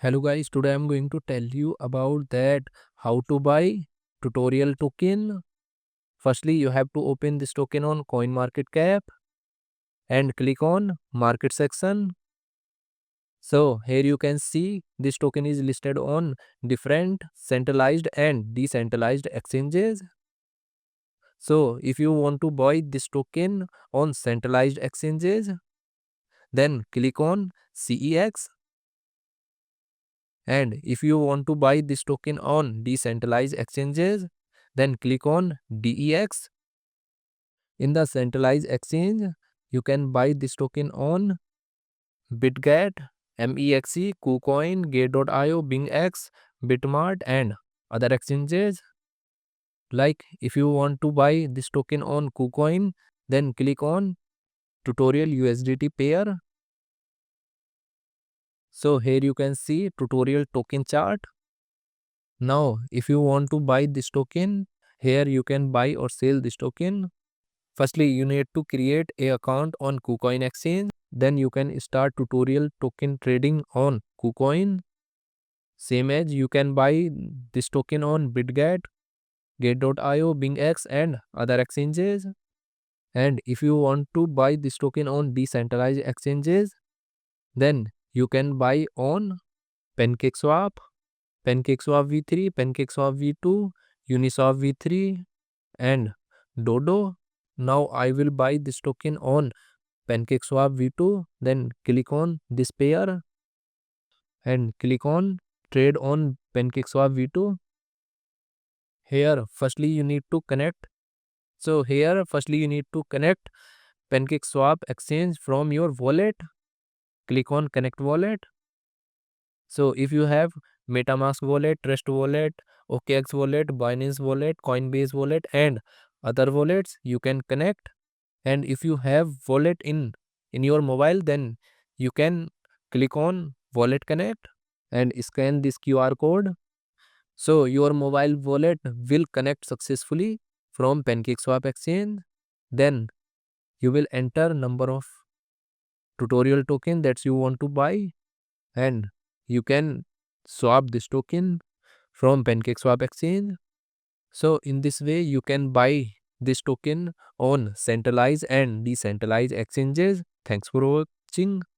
Hello guys, today I'm going to tell you about that how to buy tutorial token. Firstly, you have to open this token on CoinMarketCap and click on market section. So here you can see this token is listed on different centralized and decentralized exchanges. So if you want to buy this token on centralized exchanges, then click on CEX. And if you want to buy this token on decentralized exchanges, then click on DEX. In the centralized exchange, you can buy this token on BitGet, MEXC, KuCoin, Gate.io, BingX, Bitmart and other exchanges. Like if you want to buy this token on KuCoin, then click on tutorial USDT pair. So here you can see tutorial token chart. Now, if you want to buy this token, here you can buy or sell this token. Firstly, you need to create a account on KuCoin exchange. Then you can start tutorial token trading on KuCoin. Same as you can buy this token on BitGet, Gate.io, BingX and other exchanges. And if you want to buy this token on decentralized exchanges, then you can buy on PancakeSwap, PancakeSwap v3, PancakeSwap v2, Uniswap v3 and Dodo. Now I will buy this token on PancakeSwap v2, then click on this pair and click on trade on PancakeSwap v2. Here firstly you need to connect. So here firstly you need to connect PancakeSwap exchange from your wallet. Click on connect wallet. So if you have MetaMask wallet, Trust wallet, OKX wallet, Binance wallet, Coinbase wallet and other wallets, you can connect. And if you have wallet in your mobile, then you can click on wallet connect and scan this QR code. So your mobile wallet will connect successfully from PancakeSwap exchange. Then you will enter number of tutorial token that you want to buy and you can swap this token from PancakeSwap exchange. So in this way you can buy this token on centralized and decentralized exchanges. Thanks for watching.